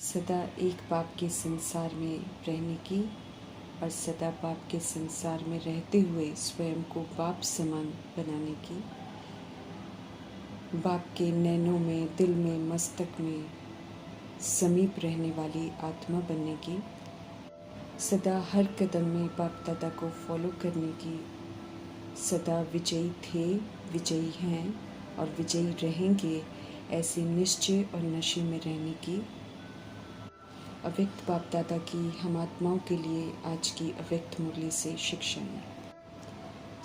सदा एक पाप के संसार में रहने की और सदा पाप के संसार में रहते हुए स्वयं को बाप समान बनाने की, बाप के नैनों में, दिल में, मस्तक में समीप रहने वाली आत्मा बनने की, सदा हर कदम में बाप दादा को फॉलो करने की, सदा विजयी थे, विजयी हैं और विजयी रहेंगे ऐसे निश्चय और नशे में रहने की, अव्यक्त बाप दादा की हम आत्माओं के लिए आज की अव्यक्त मुरली से शिक्षाएं।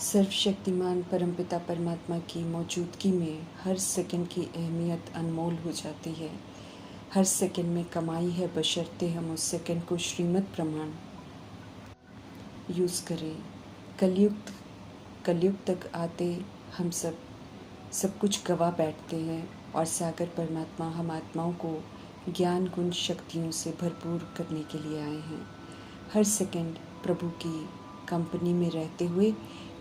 सर्वशक्तिमान परमपिता परमात्मा की मौजूदगी में हर सेकंड की अहमियत अनमोल हो जाती है। हर सेकंड में कमाई है, बशर्ते हम उस सेकंड को श्रीमत प्रमाण यूज़ करें। कलयुग तक आते हम सब कुछ गवा बैठते हैं और सागर परमात्मा हम आत्माओं को ज्ञान गुण शक्तियों से भरपूर करने के लिए आए हैं। हर सेकंड प्रभु की कंपनी में रहते हुए,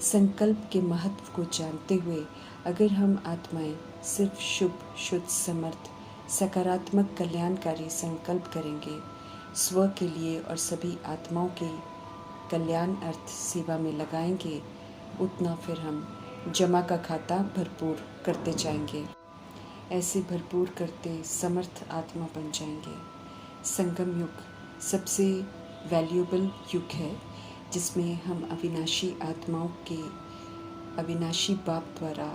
संकल्प के महत्व को जानते हुए, अगर हम आत्माएं सिर्फ शुभ, शुद्ध, समर्थ, सकारात्मक, कल्याणकारी संकल्प करेंगे स्व के लिए और सभी आत्माओं के कल्याण अर्थ सेवा में लगाएंगे, उतना फिर हम जमा का खाता भरपूर करते जाएंगे। ऐसे भरपूर करते समर्थ आत्मा बन जाएंगे। संगम युग सबसे वैल्यूएबल युग है, जिसमें हम अविनाशी आत्माओं के अविनाशी बाप द्वारा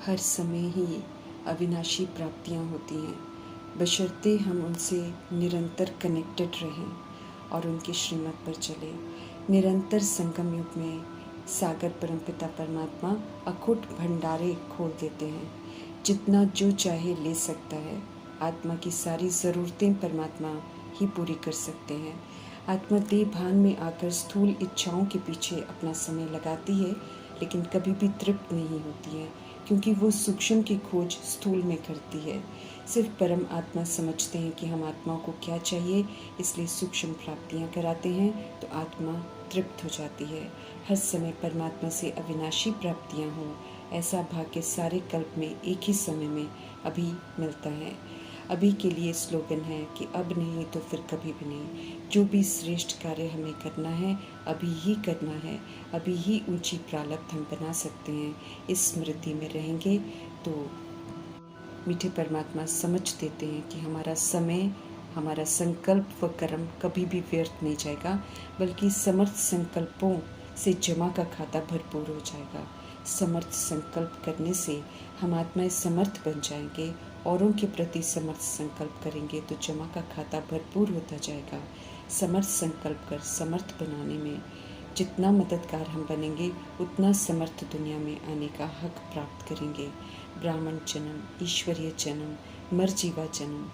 हर समय ही अविनाशी प्राप्तियां होती हैं, बशर्ते हम उनसे निरंतर कनेक्टेड रहें और उनकी श्रीमत पर चले। निरंतर संगम युग में सागर परमपिता परमात्मा अखुट भंडारे खोल देते हैं। जितना जो चाहे ले सकता है। आत्मा की सारी ज़रूरतें परमात्मा ही पूरी कर सकते हैं। आत्मा देह भान में आकर स्थूल इच्छाओं के पीछे अपना समय लगाती है, लेकिन कभी भी तृप्त नहीं होती है, क्योंकि वो सूक्ष्म की खोज स्थूल में करती है। सिर्फ परम आत्मा समझते हैं कि हम आत्माओं को क्या चाहिए, इसलिए सूक्ष्म प्राप्तियां कराते हैं तो आत्मा तृप्त हो जाती है। हर समय परमात्मा से अविनाशी प्राप्तियां हों, ऐसा भाग्य सारे कल्प में एक ही समय में अभी मिलता है। अभी के लिए स्लोगन है कि अब नहीं तो फिर कभी भी नहीं। जो भी श्रेष्ठ कार्य हमें करना है अभी ही करना है, अभी ही ऊंची प्रालब्ध हम बना सकते हैं। इस स्मृति में रहेंगे तो मीठे परमात्मा समझ देते हैं कि हमारा समय, हमारा संकल्प व कर्म कभी भी व्यर्थ नहीं जाएगा, बल्कि समर्थ संकल्पों से जमा का खाता भरपूर हो जाएगा। समर्थ संकल्प करने से हम आत्माएं समर्थ बन जाएंगे, औरों के प्रति समर्थ संकल्प करेंगे तो जमा का खाता भरपूर होता जाएगा। समर्थ संकल्प कर समर्थ बनाने में जितना मददगार हम बनेंगे, उतना समर्थ दुनिया में आने का हक प्राप्त करेंगे। ब्राह्मण जन्म, ईश्वरीय जन्म, मरजीवा जन्म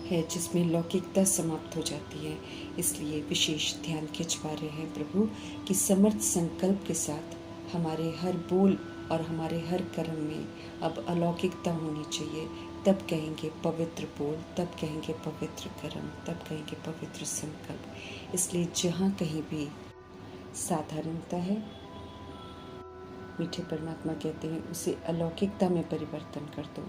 है, जिसमें लौकिकता समाप्त हो जाती है। इसलिए विशेष ध्यान खिंचवा रहे हैं प्रभु कि समर्थ संकल्प के साथ हमारे हर बोल और हमारे हर कर्म में अब अलौकिकता होनी चाहिए। तब कहेंगे पवित्र बोल, तब कहेंगे पवित्र कर्म, तब कहेंगे पवित्र संकल्प। इसलिए जहाँ कहीं भी साधारणता है, मीठे परमात्मा कहते हैं उसे अलौकिकता में परिवर्तन कर दो।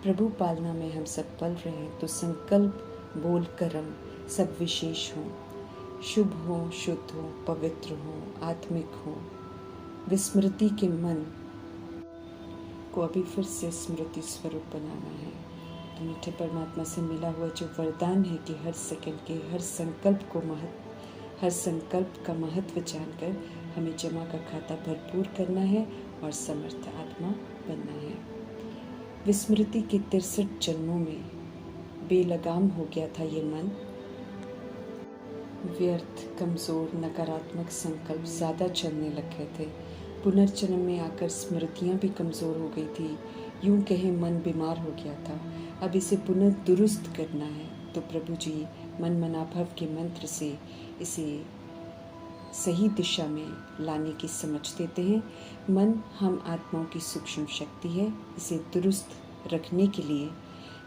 प्रभु पालना में हम सब पल रहे हैं तो संकल्प, बोल, कर्म सब विशेष हों, शुभ हो, शुद्ध हो, पवित्र हो, आत्मिक हो। विस्मृति के मन को अभी फिर से स्मृति स्वरूप बनाना है। तो मीठे परमात्मा से मिला हुआ जो वरदान है कि हर सेकंड के हर संकल्प का महत्व जानकर हमें जमा का खाता भरपूर करना है और समर्थ आत्मा बनना है। विस्मृति के 63 जन्मों में बेलगाम हो गया था ये मन। व्यर्थ, कमजोर, नकारात्मक संकल्प ज़्यादा चलने लग गए थे। पुनर्जन्म में आकर स्मृतियाँ भी कमज़ोर हो गई थी। यूं कहें मन बीमार हो गया था। अब इसे पुनः दुरुस्त करना है तो प्रभु जी मन मनाभव के मंत्र से इसे सही दिशा में लाने की समझ देते हैं। मन हम आत्माओं की सूक्ष्म शक्ति है, इसे दुरुस्त रखने के लिए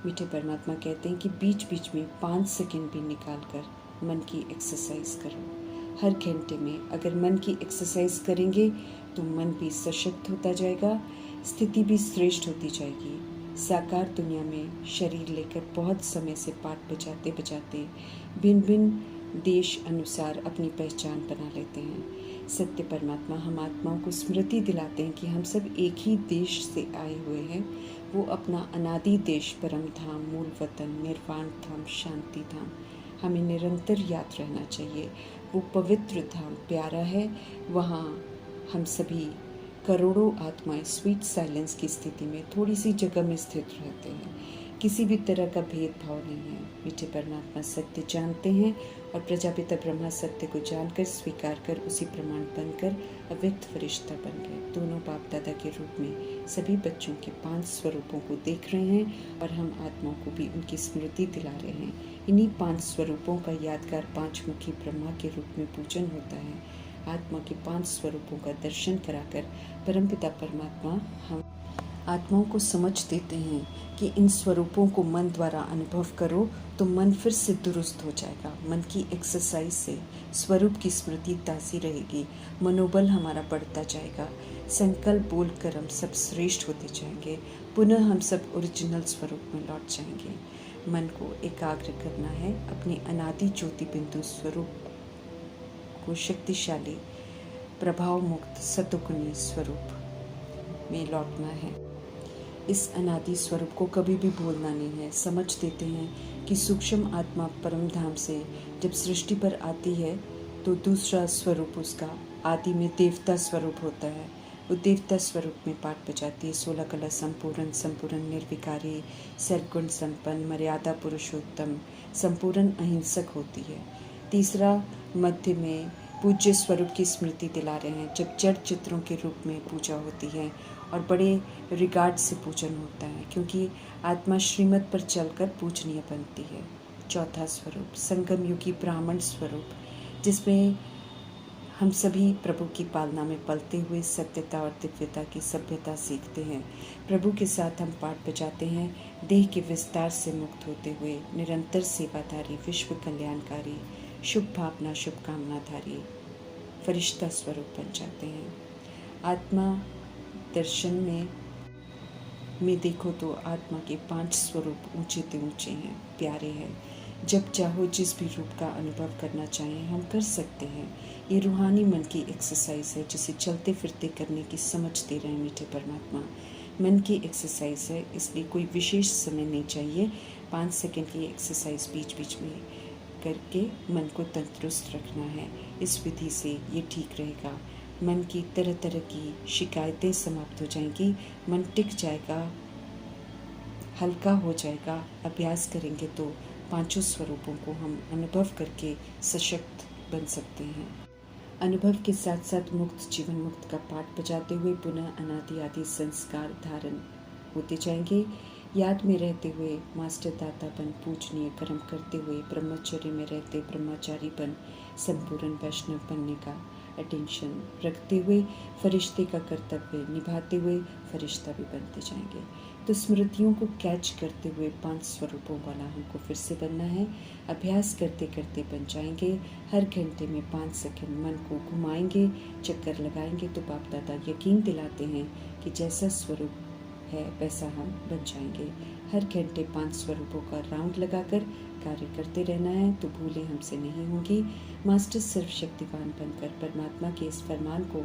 मीठे परमात्मा कहते हैं कि बीच बीच में 5 सेकंड भी निकाल कर मन की एक्सरसाइज करो। हर घंटे में अगर मन की एक्सरसाइज करेंगे तो मन भी सशक्त होता जाएगा, स्थिति भी श्रेष्ठ होती जाएगी। साकार दुनिया में शरीर लेकर बहुत समय से पाठ बजाते बजाते भिन्न भिन्न देश अनुसार अपनी पहचान बना लेते हैं। सत्य परमात्मा हम आत्माओं को स्मृति दिलाते हैं कि हम सब एक ही देश से आए हुए हैं। वो अपना अनादि देश, परम धाम, मूल वतन, निर्वाण धाम, शांति धाम हमें निरंतर याद रहना चाहिए। वो पवित्र धाम प्यारा है। वहाँ हम सभी करोड़ों आत्माएं स्वीट साइलेंस की स्थिति में थोड़ी सी जगह में स्थित रहते हैं। किसी भी तरह का भेदभाव नहीं है। मीठे परमात्मा सत्य जानते हैं और प्रजापिता ब्रह्मा सत्य को जानकर स्वीकार कर उसी प्रमाण बनकर अव्यक्त फरिश्ता बन गए। दोनों बाप दादा के रूप में सभी बच्चों के 5 स्वरूपों को देख रहे हैं और हम आत्माओं को भी उनकी स्मृति दिला रहे हैं। इन्हीं 5 स्वरूपों का यादगार 5 मुखी ब्रह्मा के रूप में पूजन होता है। आत्मा के 5 स्वरूपों का दर्शन कराकर परमपिता परमात्मा हम आत्माओं को समझ देते हैं कि इन स्वरूपों को मन द्वारा अनुभव करो तो मन फिर से दुरुस्त हो जाएगा। मन की एक्सरसाइज से स्वरूप की स्मृति ताज़ी रहेगी, मनोबल हमारा बढ़ता जाएगा, संकल्प बोलकर हम सब श्रेष्ठ होते जाएंगे, पुनः हम सब ओरिजिनल स्वरूप में लौट जाएंगे। मन को एकाग्र करना है, अपने अनादि ज्योति बिंदु स्वरूप को शक्तिशाली प्रभाव मुक्त सतोगुणी स्वरूप में लौटना है। इस अनादि स्वरूप को कभी भी भूलना नहीं है। समझ देते हैं कि सूक्ष्म आत्मा परम धाम से जब सृष्टि पर आती है तो दूसरा स्वरूप उसका आदि में देवता स्वरूप होता है। वो देवता स्वरूप में पाठ बजाती है। 16 कला संपूर्ण, संपूर्ण निर्विकारी, सर्वगुण संपन्न, मर्यादा पुरुषोत्तम, संपूर्ण अहिंसक होती है। तीसरा मध्य में पूज्य स्वरूप की स्मृति दिला रहे हैं, जब जड़ चित्रों के रूप में पूजा होती है और बड़े रिगार्ड से पूजन होता है, क्योंकि आत्मा श्रीमत पर चलकर पूजनीय बनती है। चौथा स्वरूप संगम युगी ब्राह्मण स्वरूप, जिसमें हम सभी प्रभु की पालना में पलते हुए सत्यता और दिव्यता की सभ्यता सीखते हैं। प्रभु के साथ हम पाठ बजाते हैं, देह के विस्तार से मुक्त होते हुए निरंतर सेवाधारी, विश्व कल्याणकारी, शुभ भावना, शुभकामनाधारी फरिश्ता स्वरूप बन जाते हैं। आत्मा दर्शन में देखो तो आत्मा के 5 स्वरूप ऊंचे ते ऊंचे हैं, प्यारे हैं। जब चाहो जिस भी रूप का अनुभव करना चाहें हम कर सकते हैं। ये रूहानी मन की एक्सरसाइज है, जिसे चलते फिरते करने की समझ दे रहे हैं मीठे परमात्मा। मन की एक्सरसाइज है, इसलिए कोई विशेष समय नहीं चाहिए। 5 सेकंड की एक्सरसाइज बीच बीच में करके मन को तंदुरुस्त रखना है। इस विधि से ये ठीक रहेगा। मन की तरह तरह की शिकायतें समाप्त हो जाएंगी, मन टिक जाएगा, हल्का हो जाएगा। अभ्यास करेंगे तो 5 स्वरूपों को हम अनुभव करके सशक्त बन सकते हैं। अनुभव के साथ साथ मुक्त जीवन मुक्त का पाठ बजाते हुए पुनः अनादि आदि संस्कार धारण होते जाएंगे। याद में रहते हुए मास्टर दाता बन पूजनीय कर्म करते हुए ब्रह्मचर्य में रहते ब्रह्मचारी बन संपूर्ण वैष्णव बनने का अटेंशन रखते हुए फरिश्ते का कर्तव्य निभाते हुए फरिश्ता भी बनते जाएंगे। तो स्मृतियों को कैच करते हुए 5 स्वरूपों वाला हमको फिर से बनना है। अभ्यास करते करते बन जाएंगे। हर घंटे में 5 सेकंड मन को घुमाएंगे, चक्कर लगाएंगे तो बाप दादा यकीन दिलाते हैं कि जैसा स्वरूप है वैसा हम बन जाएंगे। हर घंटे 5 स्वरूपों का राउंड लगाकर कार्य करते रहना है तो भूलें हमसे नहीं होंगी। मास्टर सर्वशक्तिवान बनकर परमात्मा के इस फरमान को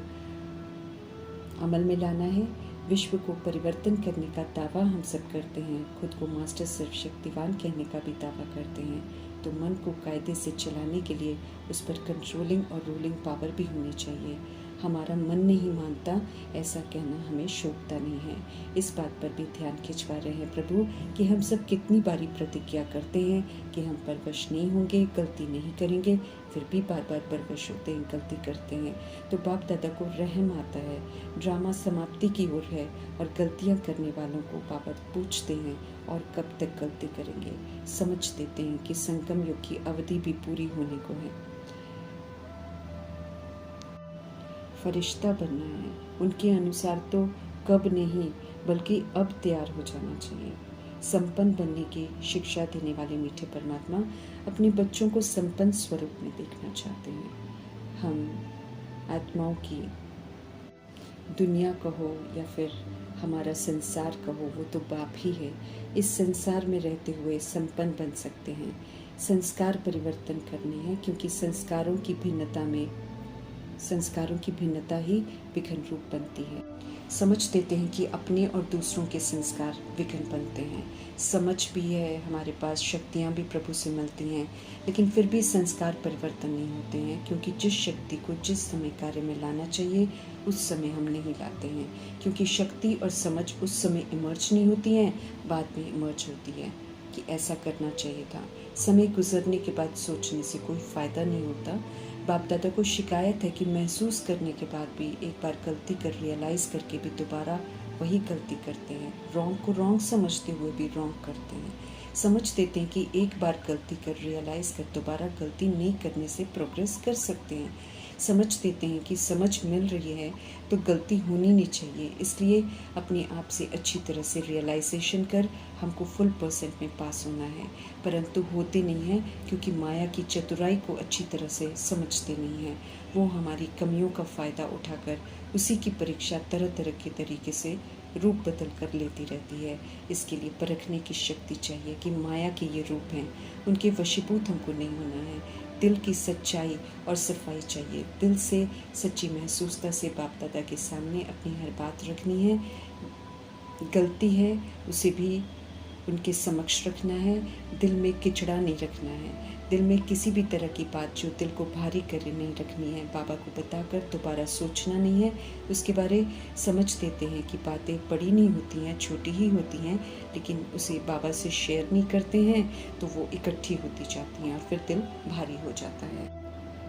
अमल में लाना है। विश्व को परिवर्तन करने का दावा हम सब करते हैं, खुद को मास्टर सर्वशक्तिवान कहने का भी दावा करते हैं। तो मन को कायदे से चलाने के लिए उस पर कंट्रोलिंग और रूलिंग पावर भी होनी चाहिए। हमारा मन नहीं मानता ऐसा कहना हमें शोभता नहीं है। इस बात पर भी ध्यान खिंचवा रहे हैं प्रभु कि हम सब कितनी बारी प्रतिज्ञा करते हैं कि हम परवश नहीं होंगे, गलती नहीं करेंगे, फिर भी बार बार परवश होते हैं, गलती करते हैं। तो बाप दादा को रहम आता है। ड्रामा समाप्ति की ओर है और गलतियां करने वालों को बाबा पूछते हैं और कब तक गलती करेंगे। समझ देते हैं कि संगम युग की अवधि भी पूरी होने को है। फरिश्ता बनना है, उनके अनुसार तो कब नहीं बल्कि अब तैयार हो जाना चाहिए। संपन्न बनने की शिक्षा देने वाले मीठे परमात्मा अपने बच्चों को संपन्न स्वरूप में देखना चाहते हैं। हम आत्माओं की दुनिया कहो या फिर हमारा संसार कहो वो तो बाप ही है। इस संसार में रहते हुए संपन्न बन सकते हैं। संस्कार परिवर्तन करने हैं, क्योंकि संस्कारों की भिन्नता ही विघन रूप बनती है। समझ देते हैं कि अपने और दूसरों के संस्कार विघन बनते हैं। समझ भी है, हमारे पास शक्तियाँ भी प्रभु से मिलती हैं, लेकिन फिर भी संस्कार परिवर्तन नहीं होते हैं, क्योंकि जिस शक्ति को जिस समय कार्य में लाना चाहिए उस समय हम नहीं लाते हैं। क्योंकि शक्ति और समझ उस समय इमर्ज नहीं होती हैं, बाद में इमर्ज होती है कि ऐसा करना चाहिए था। समय गुजरने के बाद सोचने से कोई फ़ायदा नहीं होता। बाप दादा को शिकायत है कि महसूस करने के बाद भी एक बार गलती कर रियलाइज़ करके भी दोबारा वही गलती करते हैं। रॉन्ग को रॉन्ग समझते हुए भी रॉन्ग करते हैं। समझ देते हैं कि एक बार गलती कर रियलाइज़ कर दोबारा गलती नहीं करने से प्रोग्रेस कर सकते हैं। समझ देते हैं कि समझ मिल रही है तो गलती होनी नहीं चाहिए, इसलिए अपने आप से अच्छी तरह से रियलाइजेशन कर हमको फुल % में पास होना है, परंतु होते नहीं हैं, क्योंकि माया की चतुराई को अच्छी तरह से समझते नहीं हैं। वो हमारी कमियों का फ़ायदा उठाकर उसी की परीक्षा तरह तरह के तरीके से रूप बदल कर लेती रहती है। इसके लिए परखने की शक्ति चाहिए कि माया के ये रूप हैं, उनके वशीभूत हमको नहीं होना है। दिल की सच्चाई और सफाई चाहिए। दिल से सच्ची महसूसता से बाप दादा के सामने अपनी हर बात रखनी है। गलती है उसे भी उनके समक्ष रखना है। दिल में किचड़ा नहीं रखना है। दिल में किसी भी तरह की बात जो दिल को भारी करे नहीं रखनी है। बाबा को बताकर दोबारा सोचना नहीं है। उसके बारे समझ देते हैं कि बातें बड़ी नहीं होती हैं, छोटी ही होती हैं, लेकिन उसे बाबा से शेयर नहीं करते हैं तो वो इकट्ठी होती जाती हैं और फिर दिल भारी हो जाता है।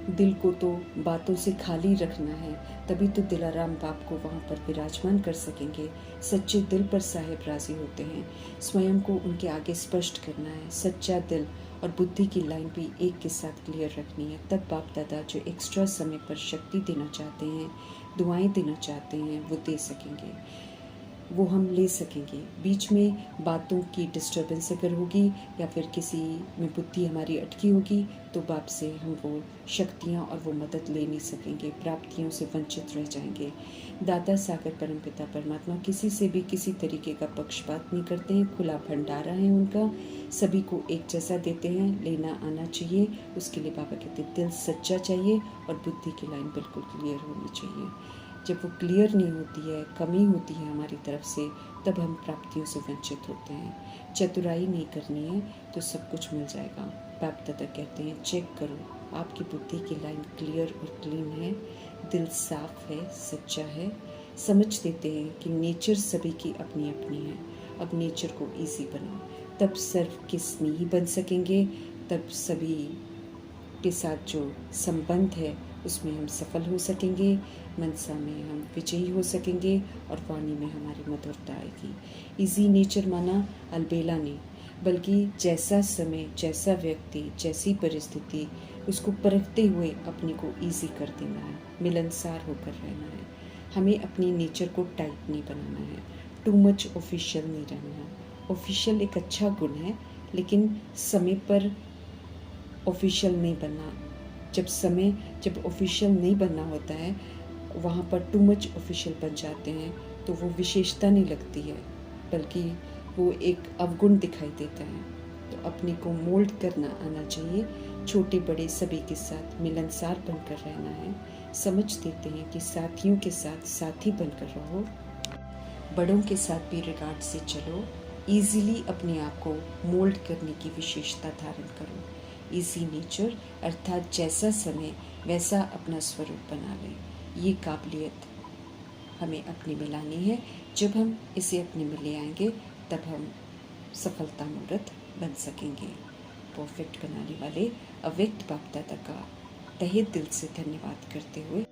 दिल को तो बातों से खाली रखना है, तभी तो दिलाराम बाप को वहाँ पर विराजमान कर सकेंगे। सच्चे दिल पर साहेब राजी होते हैं। स्वयं को उनके आगे स्पष्ट करना है। सच्चा दिल और बुद्धि की लाइन भी एक के साथ क्लियर रखनी है। तब बाप दादा जो एक्स्ट्रा समय पर शक्ति देना चाहते हैं, दुआएं देना चाहते हैं, वो दे सकेंगे, वो हम ले सकेंगे। बीच में बातों की डिस्टर्बेंस अगर होगी या फिर किसी में बुद्धि हमारी अटकी होगी तो बाप से हम वो शक्तियाँ और वो मदद ले नहीं सकेंगे, प्राप्तियों से वंचित रह जाएंगे। दाता सागर परमपिता परमात्मा किसी से भी किसी तरीके का पक्षपात नहीं करते हैं। खुला भंडारा है उनका, सभी को एक जैसा देते हैं। लेना आना चाहिए, उसके लिए बाबा कहते हैं दिल सच्चा चाहिए और बुद्धि की लाइन बिल्कुल क्लियर होनी चाहिए। जब वो क्लियर नहीं होती है, कमी होती है हमारी तरफ से, तब हम प्राप्तियों से वंचित होते हैं। चतुराई नहीं करनी है तो सब कुछ मिल जाएगा। बाप दादा कहते हैं चेक करो, आपकी बुद्धि की लाइन क्लियर और क्लीन है, दिल साफ है, सच्चा है। समझ देते हैं कि नेचर सभी की अपनी अपनी है। अब नेचर को ईजी बनाओ, तब सर्व के स्नेही बन सकेंगे। तब सभी के साथ जो संबंध है उसमें हम सफल हो सकेंगे। मनसा में हम विजयी हो सकेंगे और वाणी में हमारी मधुरता आएगी। इजी नेचर माना अलबेला नहीं, बल्कि जैसा समय, जैसा व्यक्ति, जैसी परिस्थिति, उसको परखते हुए अपने को इजी कर देना है। मिलनसार होकर रहना है। हमें अपनी नेचर को टाइट नहीं बनाना है। टू मच ऑफिशियल नहीं रहना। ऑफिशियल एक अच्छा गुण है, लेकिन समय पर ऑफिशियल नहीं बनना। जब ऑफिशियल नहीं बनना होता है, वहाँ पर टू मच ऑफिशियल बन जाते हैं तो वो विशेषता नहीं लगती है, बल्कि वो एक अवगुण दिखाई देता है। तो अपने को मोल्ड करना आना चाहिए। छोटे बड़े सभी के साथ मिलनसार बनकर रहना है। समझ देते हैं कि साथियों के साथ साथी बनकर रहो, बड़ों के साथ भी रिगार्ड से चलो। ईजिली अपने आप को मोल्ड करने की विशेषता धारण करो। इसी नेचर अर्थात जैसा समय वैसा अपना स्वरूप बना लें। ये काबिलियत हमें अपने में लानी है। जब हम इसे अपने में ले आएंगे तब हम सफलता मूर्त बन सकेंगे। परफेक्ट बनाने वाले अव्यक्त बाप दादा का तहे दिल से धन्यवाद करते हुए